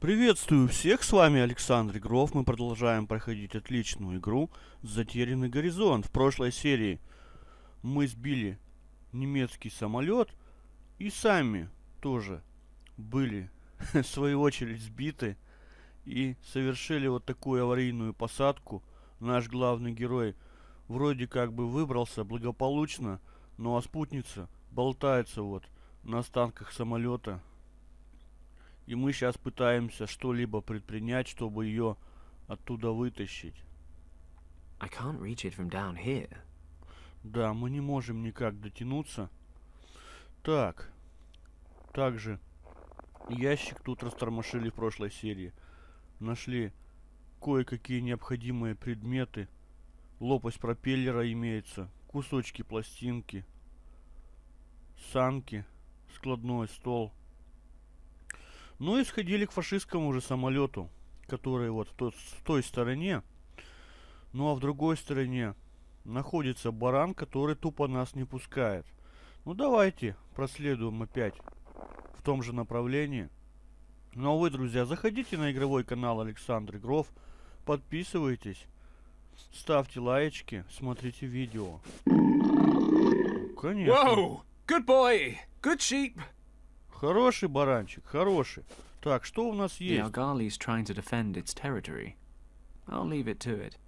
Приветствую всех, с вами Александра Игрофф. Мы продолжаем проходить отличную игру «Затерянный горизонт». В прошлой серии мы сбили немецкий самолет и сами тоже были в свою очередь сбиты и совершили вот такую аварийную посадку. Наш главный герой вроде как бы выбрался благополучно, ну а спутница болтается вот на останках самолета. И мы сейчас пытаемся что-либо предпринять, чтобы ее оттуда вытащить. I can't reach it from down here. Да, мы не можем никак дотянуться. Так. Также ящик тут растормошили в прошлой серии. Нашли кое-какие необходимые предметы. Лопасть пропеллера имеется. Кусочки пластинки. Санки. Складной стол. Ну и сходили к фашистскому же самолету, который вот в той стороне. Ну а в другой стороне находится баран, который тупо нас не пускает. Ну давайте проследуем опять в том же направлении. Ну а вы, друзья, заходите на игровой канал Александра Игрофф, подписывайтесь, ставьте лайки, смотрите видео. Конечно. Whoa! Good boy! Good sheep! Хороший баранчик, хороший. Так, что у нас The есть? Argali's trying to defend its territory. I'll leave it to it.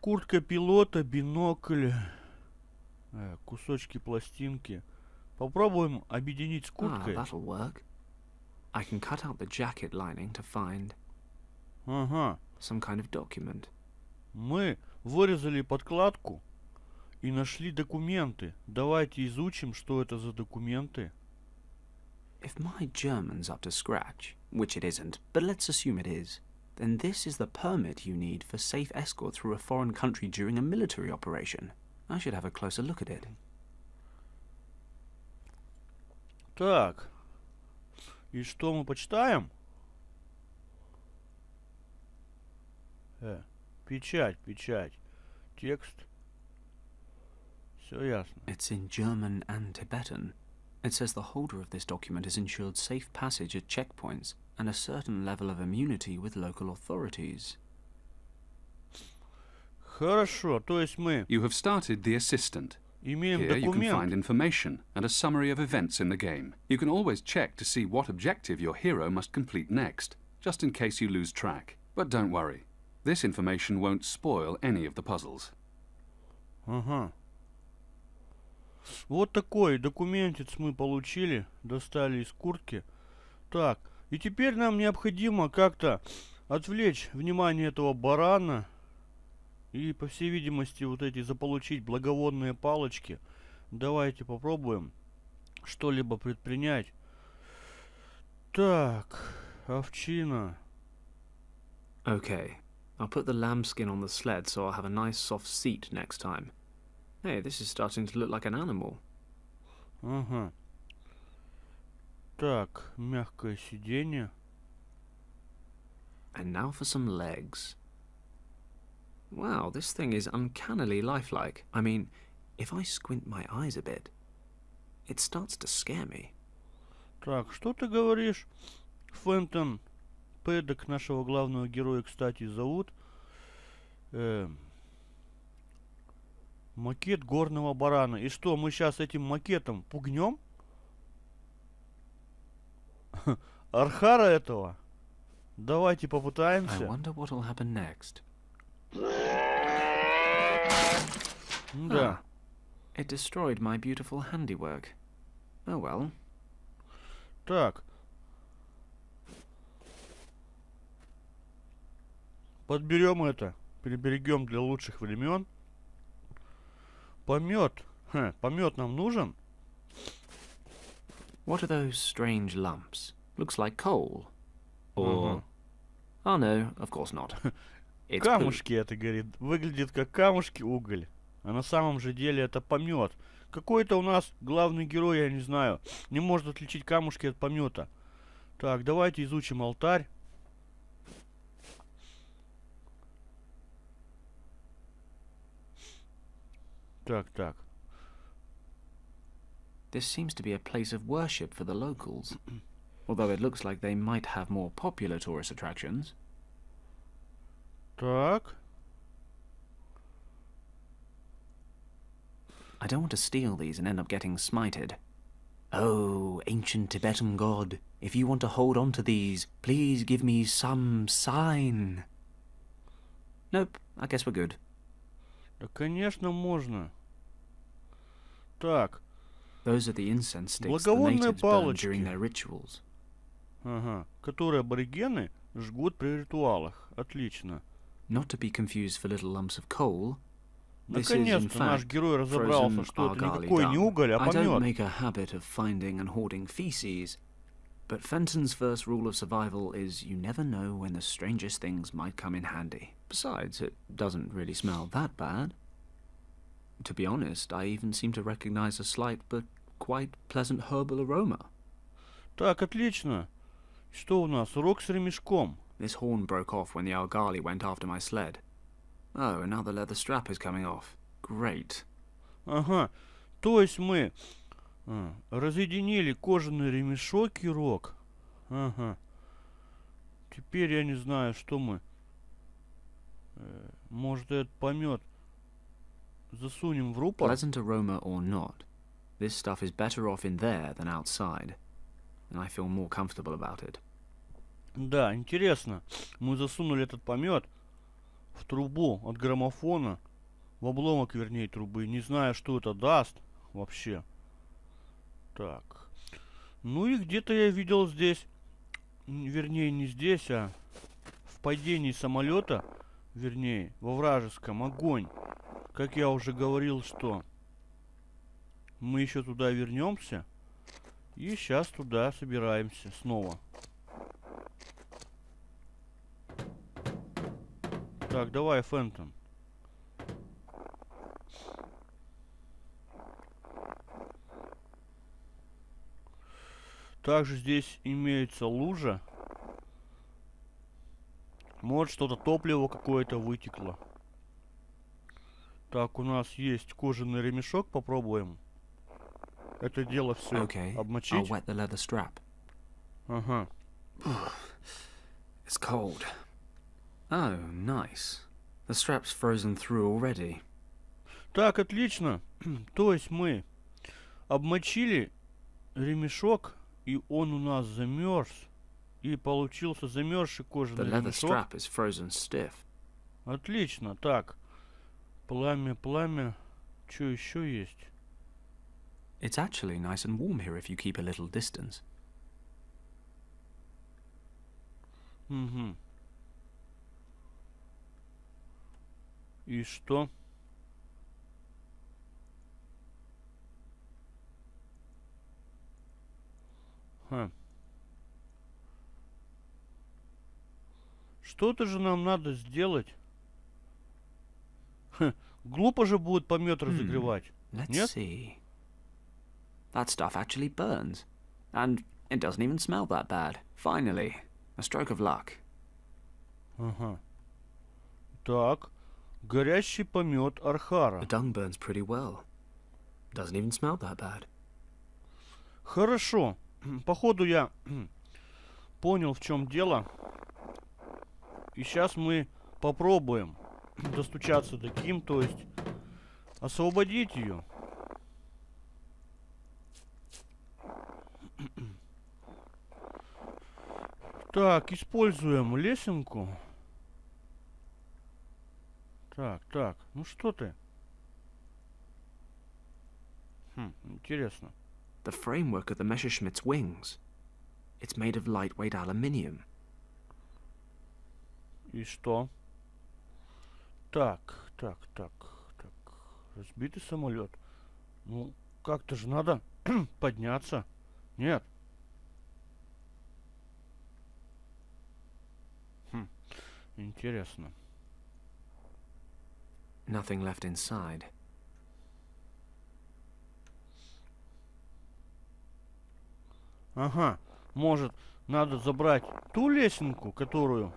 Куртка пилота, бинокль, кусочки пластинки. Попробуем объединить с курткой. That'll work. I can cut out the jacket lining to find Ага. some kind of document. Мы вырезали подкладку и нашли документы. Давайте изучим, что это за документы. If my German's up to scratch, which it isn't, but let's assume it is, then this is the permit you need for safe escort through a foreign country during a military operation. I should have a closer look at it. Так. И что мы почитаем? Печать. Текст. Все ясно. It's in German and Tibetan. It says the holder of this document is ensured safe passage at checkpoints and a certain level of immunity with local authorities. Хорошо, то есть мы You have started the assistant. имеем Here you can find документ. information and a summary of events in the game. You can always check to see what objective your hero must complete next, just in case you lose track. But don't worry. This information won't spoil any of the puzzles. Ага. Вот такой документец мы получили, достали из куртки. Так, и теперь нам необходимо как-то отвлечь внимание этого барана. И, по всей видимости, вот эти заполучить благовонные палочки. Давайте попробуем что-либо предпринять. Так, овчина. Okay, I'll put the lambskin on the sled so I'll have a nice soft seat next time. Hey, this is starting to look like an animal. Ага. Так, мягкое сиденье. And now for some legs. Wow, this thing is uncannily lifelike. I mean, if I squint my eyes a bit, it starts to scare me. Так, что ты говоришь? Фентон Пэддок, нашего главного героя, кстати, зовут. Макет горного барана. И что, мы сейчас этим макетом пугнем? Архара этого? Давайте I попытаемся. wonder what'll happen next. Да. It destroyed my beautiful handiwork. Oh well. Так. Подберем это. Приберегем для лучших времен. Помет. Помет нам нужен. What are those strange lumps? Looks like coal. Or... Ага. Oh no, of course not. It's poo. Камушки это, говорит. Выглядит как камушки, уголь. А на самом же деле это помет. Какой-то у нас главный герой, я не знаю, не может отличить камушки от помета. Так, давайте изучим алтарь. Так. This seems to be a place of worship for the locals. although it looks like they might have more popular tourist attractions. Так. I don't want to steal these and end up getting smited. Oh, ancient Tibetan god, if you want to hold on to these, please give me some sign. Nope, I guess we're good. Да, конечно, можно. Так. Those are the incense sticks the Благовонные natives burn палочки. during their rituals. Ага. Которые аборигены жгут при ритуалах. Отлично. Not to be confused for little lumps of coal. This is, in Наконец-то наш fact, герой разобрался, frozen что это argali никакой не dung. уголь, а I don't помет. make a habit of finding and hoarding feces, but Fenton's first rule of survival is you never know when the strangest things might come in handy. Besides, it doesn't really smell that bad. To be honest, I even seem to recognize a slight but quite pleasant herbal aroma. Так, отлично. Что у нас? Урок с ремешком. This horn broke off when the argali went after my sled. Oh, and now the leather strap is coming off. Great. Ага. То есть мы разъединили кожаный ремешок и рог. Ага. Теперь я не знаю, что мы. Может, этот помет засунем в рупор? Pleasant aroma or not, this stuff is better off in there than outside, and I feel more comfortable about it. Да, интересно. Мы засунули этот помет в трубу от граммофона, в обломок, вернее, трубы, не зная, что это даст вообще. Так. Ну и где-то я видел здесь, вернее, не здесь, а в падении самолета, вернее, во вражеском, огонь. Как я уже говорил, что мы еще туда вернемся. И сейчас туда собираемся снова. Так, давай, Фентон. Также здесь имеется лужа. Может, что-то топливо какое-то вытекло. Так, у нас есть кожаный ремешок. Попробуем это дело все Okay, I'll обмочить. wet the leather strap. Ага. It's cold. Oh, nice. The strap's frozen through already. Так, отлично. То есть мы обмочили ремешок, и он у нас замерз. И получился замерзший The кожаный leather ремешок. strap is frozen stiff. Отлично. Так. Пламя, пламя. Что еще есть? It's actually nice and warm here if you keep a little distance. Угу. И что? Ха. Что-то же нам надо сделать. Ха. Глупо же будет помет разогревать. Let's Нет? see. That stuff actually burns. And it doesn't even smell that bad. Finally, a stroke of luck. Ага. Так. Горящий помет Архара. The dung burns pretty well. Doesn't even smell that bad. Хорошо. Походу я понял, в чем дело. И сейчас мы попробуем достучаться до Ким, то есть освободить ее. Так, используем лесенку. Так, ну что ты? Интересно. The framework of the Messerschmitt's wings. It's made of lightweight aluminium. И что? Так. Разбитый самолет. Ну, как-то же надо подняться. Нет. Интересно. Nothing left inside. Ага. Может, надо забрать ту лесенку, которую...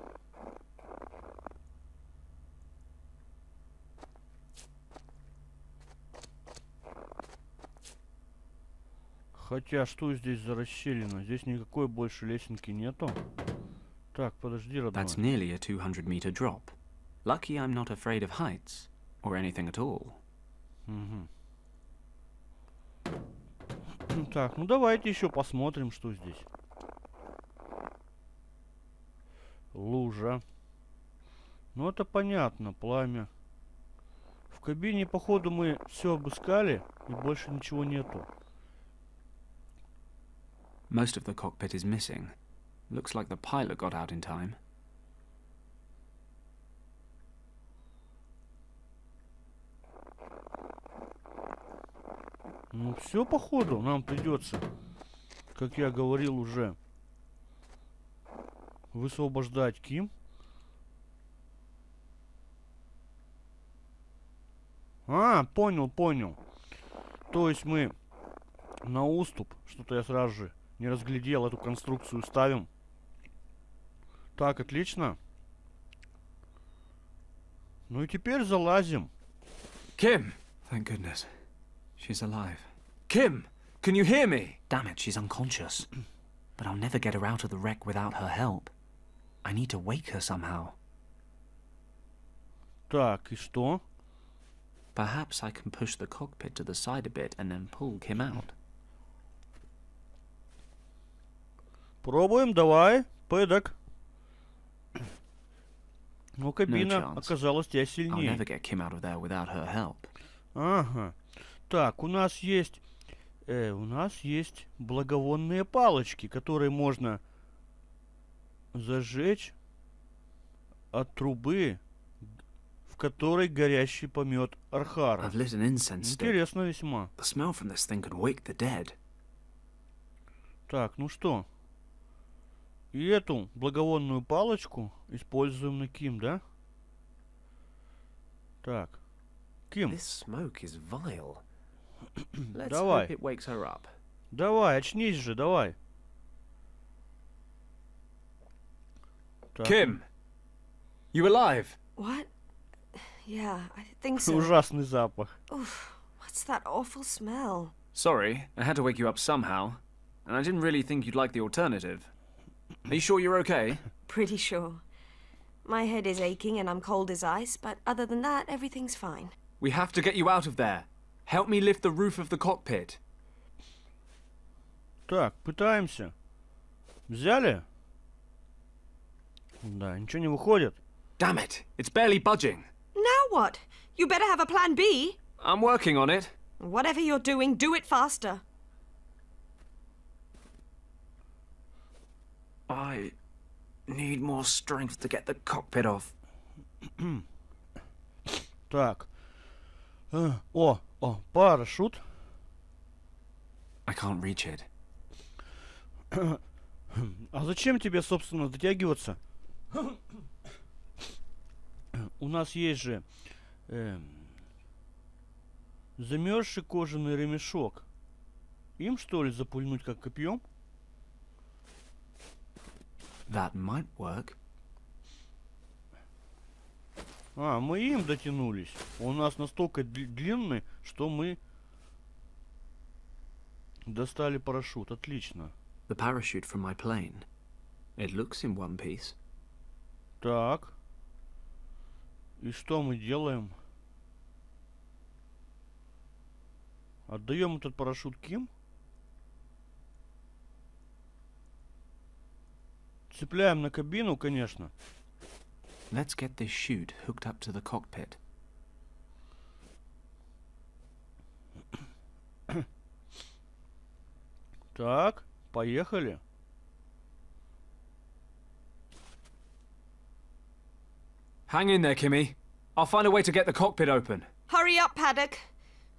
Хотя, что здесь за расщелина? Здесь никакой больше лесенки нету. Так, подожди, родной. That's nearly a 200-meter drop. Lucky I'm not afraid of heights, or anything at all. Угу. Так, ну давайте еще посмотрим, что здесь. Лужа. Ну это понятно, пламя. В кабине, походу, мы все обыскали, и больше ничего нету. Most of the cockpit is missing. Looks like the pilot got out in time. Ну все, походу, нам придется, как я говорил уже, высвобождать Ким. А, понял. То есть мы на уступ, что-то я сразу же не разглядел, эту конструкцию ставим. Так, отлично. Ну и теперь залазим. Kim! Thank goodness. She's alive. Kim! Can you hear me? Damn it, she's unconscious. But I'll never get her out of the wreck without her help. I need to wake her somehow. Так, и что? Perhaps I can push the cockpit to the side a bit and then pull Kim out. Пробуем, давай, пэдок. Но кабина chance. оказалась тебя I'll сильнее. never get Kim out of there without her help. Ага. Так, у нас есть благовонные палочки, которые можно зажечь от трубы, в которой горящий помет архара. I've lit an incense stick. Интересно весьма. The smell from this thing could wake the dead. Так, ну что? И эту благовонную палочку используем на Ким, да? Так. Ким, This smoke is vile. Let's Давай. hope it wakes her up. давай, очнись же, давай. Так. Kim! You alive? What? Yeah, I think so. Ужасный запах. Oof, what's that awful smell? Sorry, I had to wake you up somehow. And I didn't really think you'd like the alternative. Are you sure you're okay? Pretty sure. My head is aching and I'm cold as ice, but other than that, everything's fine. We have to get you out of there. Help me lift the roof of the cockpit. Так, пытаемся. Взяли? Да, ничего не выходит. Damn it, it's barely budging. Now what? You better have a plan B. I'm working on it. Whatever you're doing, do it faster. I need more strength to get the cockpit off. Так. О, парашют. I can't reach it. А зачем тебе, собственно, дотягиваться? У нас есть же замерзший кожаный ремешок. Им, что ли, запульнуть как копьем? That might work. А, мы им дотянулись. Он у нас настолько длинный, что мы достали парашют. Отлично. The parachute from my plane. It looks in one piece. Так. И что мы делаем? Отдаем этот парашют Ким. Цепляем на кабину, конечно. Let's get this chute hooked up to the cockpit. Так, поехали. Hang in there, Kimmy. I'll find a way to get the cockpit open. Hurry up, Paddock.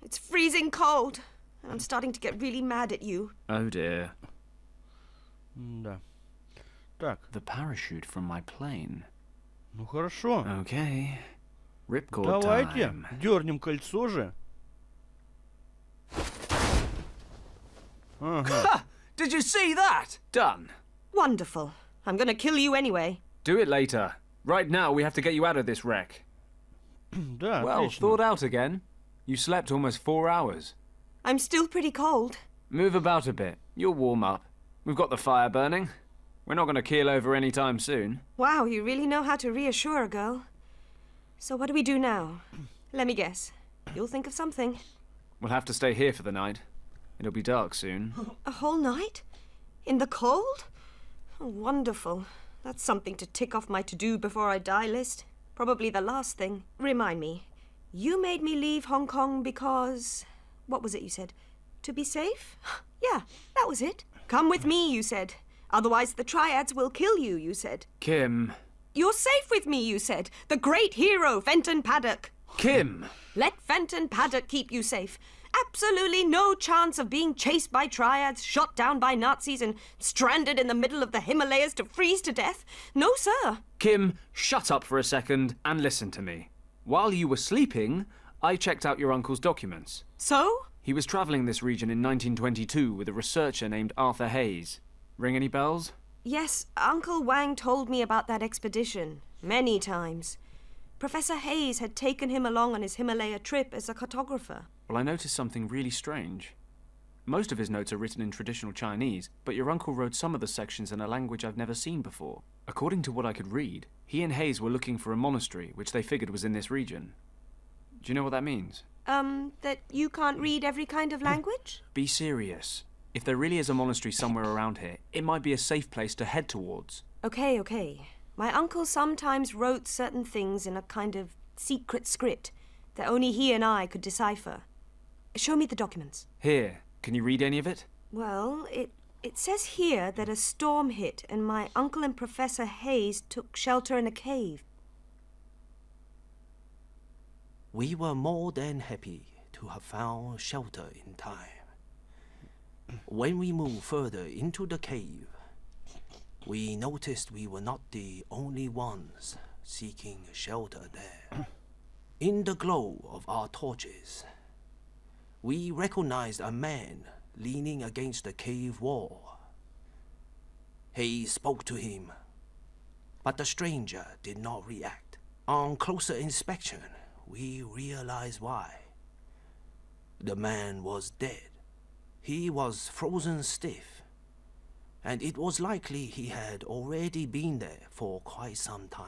It's freezing cold. And I'm starting to get really mad at you. Oh dear. Да. Так, The parachute from my plane. ну хорошо. Okay. Ripcord Давайте time. дернем кольцо же. Ага. Did you see that? Done. Wonderful. I'm gonna kill you anyway. Do it later. Right now, we have to get you out of this wreck. Да, Well, отлично. thawed out again. You slept almost 4 hours. I'm still pretty cold. Move about a bit. You'll warm up. We've got the fire burning. We're not going to keel over any time soon. Wow, you really know how to reassure a girl. So what do we do now? Let me guess. You'll think of something. We'll have to stay here for the night. It'll be dark soon. A whole night? In the cold? Oh, wonderful. That's something to tick off my to-do before I die list. Probably the last thing. Remind me, you made me leave Hong Kong because... What was it you said? To be safe? Yeah, that was it. Come with me, you said. Otherwise the triads will kill you, you said. Kim. You're safe with me, you said. The great hero, Fenton Paddock. Kim! Let Fenton Paddock keep you safe. Absolutely no chance of being chased by triads, shot down by Nazis, and stranded in the middle of the Himalayas to freeze to death. No, sir. Kim, shut up for a second and listen to me. While you were sleeping, I checked out your uncle's documents. So? He was travelling this region in 1922 with a researcher named Arthur Hayes. Ring any bells? Yes, Uncle Wang told me about that expedition. Many times. Professor Hayes had taken him along on his Himalaya trip as a cartographer. Well, I noticed something really strange. Most of his notes are written in traditional Chinese, but your uncle wrote some of the sections in a language I've never seen before. According to what I could read, he and Hayes were looking for a monastery, which they figured was in this region. Do you know what that means? That you can't read every kind of language? Be serious. If there really is a monastery somewhere around here, it might be a safe place to head towards. Okay. My uncle sometimes wrote certain things in a kind of secret script that only he and I could decipher. Show me the documents. Here, can you read any of it? Well, it says here that a storm hit and my uncle and Professor Hayes took shelter in a cave. We were more than happy to have found shelter in time. When we moved further into the cave, we noticed we were not the only ones seeking shelter there. In the glow of our torches, we recognized a man leaning against the cave wall. Hayes spoke to him, but the stranger did not react. On closer inspection, we realized why. The man was dead. He was frozen stiff, and it was likely he had already been there for quite some time.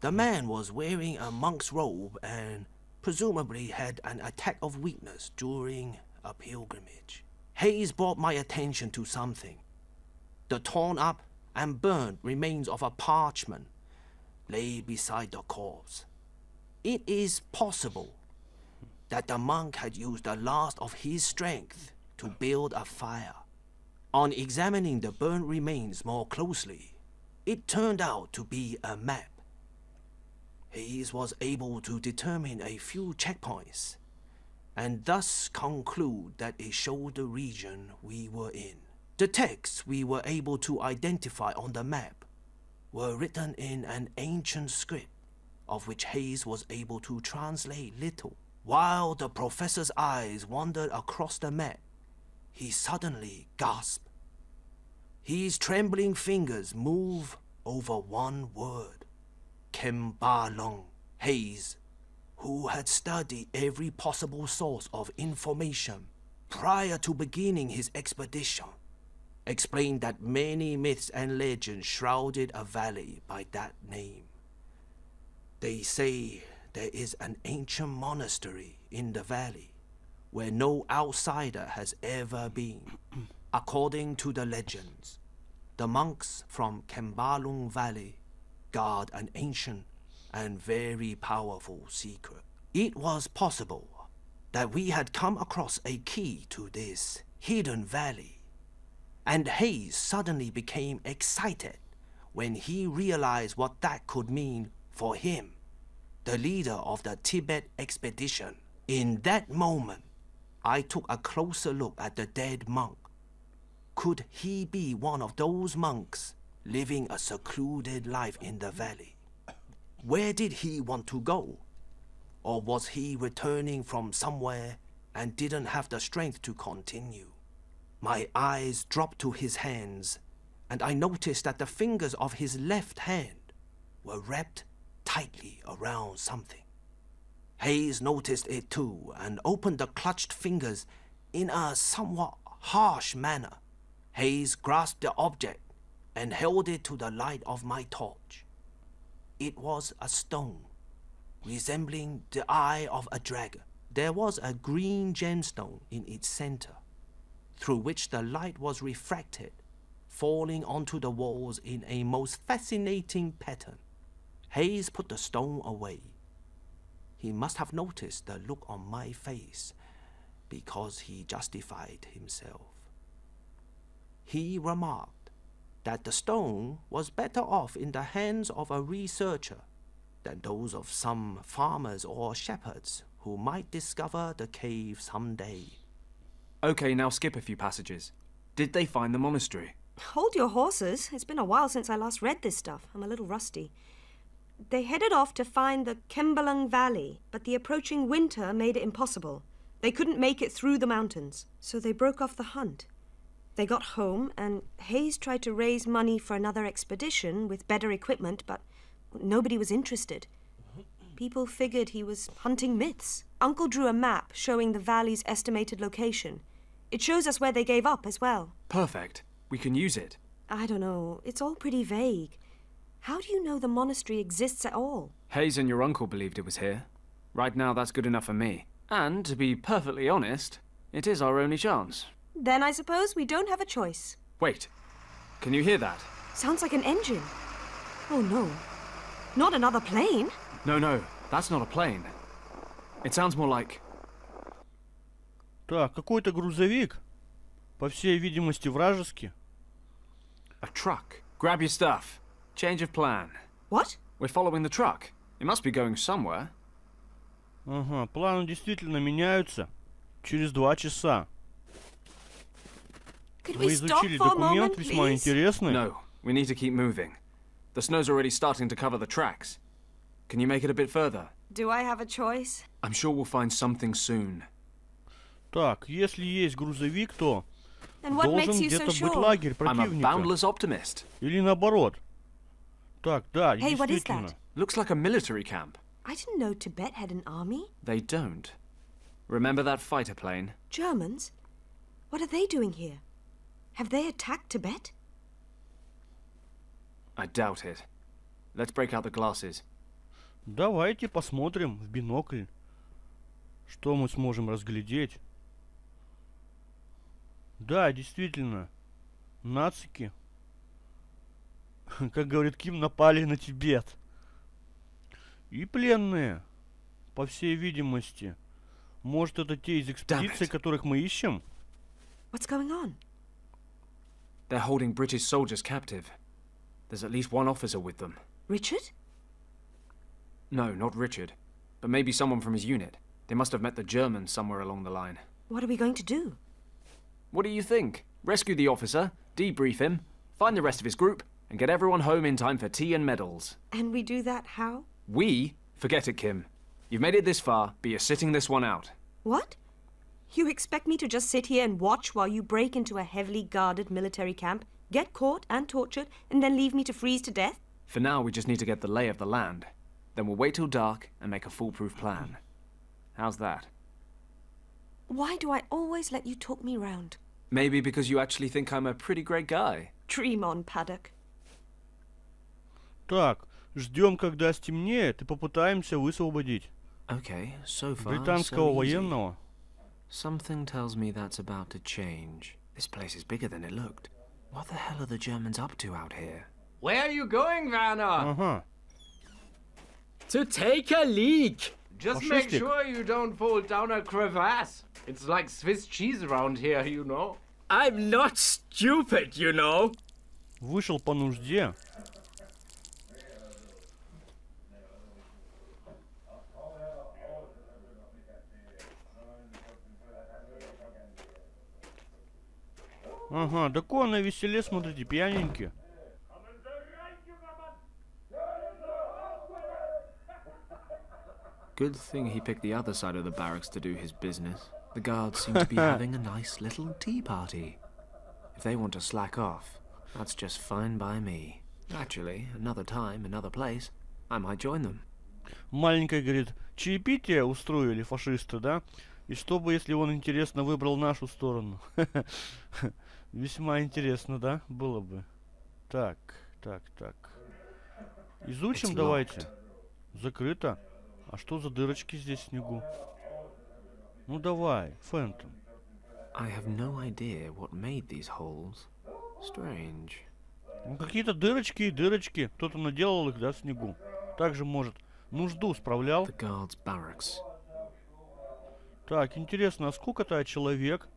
The man was wearing a monk's robe and presumably had an attack of weakness during a pilgrimage. Hayes brought my attention to something. The torn up and burned remains of a parchment lay beside the corpse. It is possible that the monk had used the last of his strength to build a fire. On examining the burned remains more closely, it turned out to be a map. Hayes was able to determine a few checkpoints, and thus conclude that it showed the region we were in. The texts we were able to identify on the map were written in an ancient script, of which Hayes was able to translate little. While the professor's eyes wandered across the map, he suddenly gasped. His trembling fingers moved over one word. Kembalong. Hayes, who had studied every possible source of information prior to beginning his expedition, explained that many myths and legends shrouded a valley by that name. They say there is an ancient monastery in the valley where no outsider has ever been. According to the legends, the monks from Kembalong Valley guard an ancient and very powerful secret. It was possible that we had come across a key to this hidden valley, and Hayes suddenly became excited when he realized what that could mean for him, the leader of the Tibet expedition. In that moment, I took a closer look at the dead monk. Could he be one of those monks living a secluded life in the valley? Where did he want to go? Or was he returning from somewhere and didn't have the strength to continue? My eyes dropped to his hands, and I noticed that the fingers of his left hand were wrapped tightly around something. Hayes noticed it too and opened the clutched fingers In a somewhat harsh manner, Hayes grasped the object and held it to the light of my torch. It was a stone, resembling the eye of a dragon. There was a green gemstone in its center, through which the light was refracted, falling onto the walls in a most fascinating pattern. Hayes put the stone away. He must have noticed the look on my face, because he justified himself. He remarked that the stone was better off in the hands of a researcher than those of some farmers or shepherds who might discover the cave someday. Okay, now skip a few passages. Did they find the monastery? Hold your horses. It's been a while since I last read this stuff. I'm a little rusty. They headed off to find the Kembalung Valley, but the approaching winter made it impossible. They couldn't make it through the mountains, so they broke off the hunt. They got home, and Hayes tried to raise money for another expedition with better equipment, but nobody was interested. People figured he was hunting myths. Uncle drew a map showing the valley's estimated location. It shows us where they gave up as well. Perfect. We can use it. I don't know. It's all pretty vague. How do you know the monastery exists at all? Hayes and your uncle believed it was here. Right now, that's good enough for me. And, to be perfectly honest, it is our only chance. Then I suppose we don't have a choice. Wait. Can you hear that? Sounds like an engine. Oh no. Not another plane? No, that's not a plane. It sounds more like... Так, какой-то грузовик. По всей видимости, вражеский. a truck. Grab your stuff. Change of plan. What? We're following the truck. It must be going somewhere. Ага, планы действительно меняются. Через 2 часа. Вы изучили документ, весьма интересный. No, we need to keep moving. The snow's already starting to cover the tracks. Can you make it a bit further? Do I have a choice? I'm sure we'll find something soon. Так, если есть грузовик, то And what makes должен you so где-то быть sure? лагерь I'm a противника. boundless optimist. Или наоборот. Так, да, Hey, what is действительно. that? Looks like a military camp. I didn't know Tibet had an army. They don't. Remember that fighter plane? Germans? What are they doing here? Have they attacked Tibet? I doubt it. Let's break out the glasses. Давайте посмотрим в бинокль, что мы сможем разглядеть. Да, действительно, нацики, как говорит Ким, напали на Тибет. И пленные, по всей видимости. Может, это те из экспедиций, которых мы ищем? What's going on? They're holding British soldiers captive. There's at least one officer with them. Richard? No, not Richard. But maybe someone from his unit. They must have met the Germans somewhere along the line. What are we going to do? What do you think? Rescue the officer, debrief him, find the rest of his group, and get everyone home in time for tea and medals. And we do that how? We? Forget it, Kim. You've made it this far, but you're sitting this one out. What? You expect me to just sit here and watch while you break into a heavily guarded military camp, get caught and tortured, and then leave me to freeze to death? For now, we just need to get the lay of the land. Then we'll wait till dark and make a foolproof plan. How's that? Why do I always let you talk me round? Maybe because you actually think I'm a pretty great guy. Dream on, Paddock. Так, ждем, когда стемнеет, и попытаемся высвободить Okay, so far, британского so easy. военного. Something tells me that's about to change. This place is bigger than it looked. What the hell are the Germans up to out here? Where are you going, Werner? Ага. To take a leak. Just make Faschistic. sure you don't fall down a crevasse. It's like Swiss cheese around here, you know. I'm not stupid, you know. Вышел по нужде. Ага, да ко на веселе, смотрите, пьяненькие. Good thing he picked the other side of the barracks to do his business. The guards seem to be having a nice little tea party. If they want to slack off, that's just fine by me. Actually, another time, another place, I might join them. Маленькая, говорит, чаепитие устроили фашисты, да? И что бы, если он, интересно, выбрал нашу сторону? Весьма интересно, да? Было бы. Так. Изучим давайте. Закрыто. А что за дырочки здесь в снегу? Ну давай, Фентон. I have no idea what made these holes. Strange. Ну, какие-то дырочки и дырочки. Кто-то наделал их, да, в снегу. Также, может, нужду справлял. The guards' barracks. Так, интересно, а сколько-то человек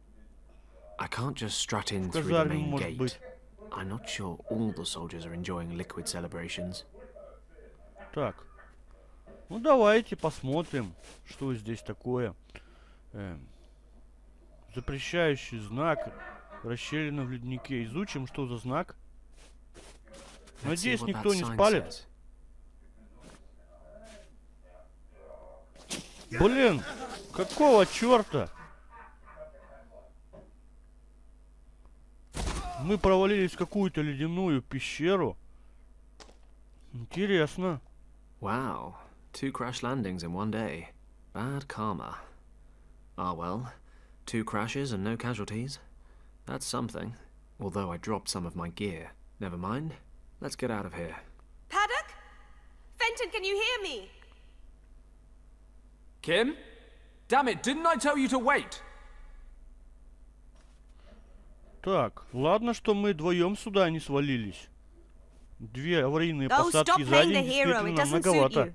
I can't just strut in в through the казарме main может gate. быть? I'm not sure all the soldiers are enjoying liquid celebrations. Так. Ну, давайте посмотрим, что здесь такое. Запрещающий знак. Расщелина в леднике. Изучим, что за знак. Надеюсь, никто не спалит. Блин, какого черта? Мы провалились в какую-то ледяную пещеру. Интересно. Wow, 2 crash landings in one day. Bad karma. Ah well, 2 crashes and no casualties. That's something. Although I dropped some of my gear. Never mind. Let's get out of here. Paddock? Fenton, can you hear me? Kim? Damn it, didn't I tell you to wait? Так, ладно, что мы вдвоем сюда не свалились. 2 аварийные Oh, посадки stop за playing день the hero. действительно It doesn't suit многовато. you.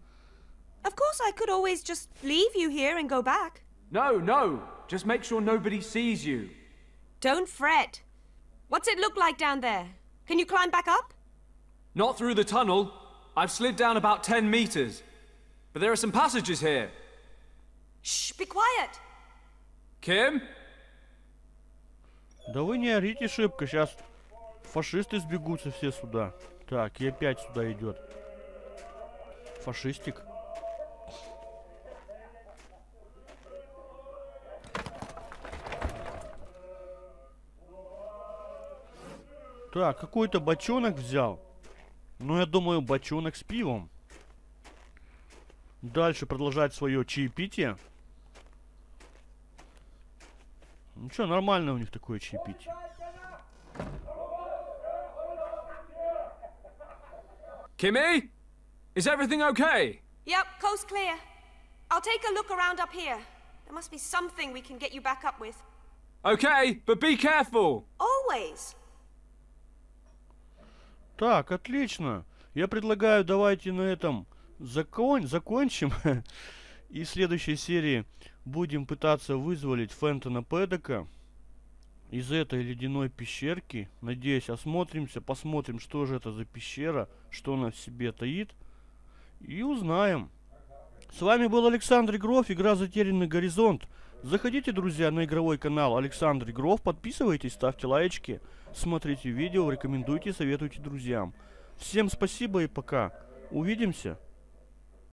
Of course, I could always just leave you here and go back. No, just make sure nobody sees you. Don't fret. What's it look like down there? Can you climb back up? Not through the tunnel. I've slid down about 10 meters. But there are some passages here. Shh, be quiet. Kim? Да вы не орите шибко, сейчас фашисты сбегутся все сюда. Так, и опять сюда идет. Фашистик. Так, какой-то бочонок взял. Ну, я думаю, бочонок с пивом. Дальше продолжать свое чаепитие. Ну что, нормально у них такое чаепитие. Kimmy? Is everything okay? Yep, coast clear. I'll take a look around up here. There must be something we can get you back up with. Okay, but be careful. Always. Так, отлично. Я предлагаю, давайте на этом закончим. И в следующей серии будем пытаться вызволить Фентона Пэддока из этой ледяной пещерки. Надеюсь, осмотримся, посмотрим, что же это за пещера, что она в себе таит. И узнаем. С вами был Александра Игрофф, игра «Затерянный горизонт». Заходите, друзья, на игровой канал Александра Игрофф, подписывайтесь, ставьте лайки, смотрите видео, рекомендуйте, советуйте друзьям. Всем спасибо и пока. Увидимся.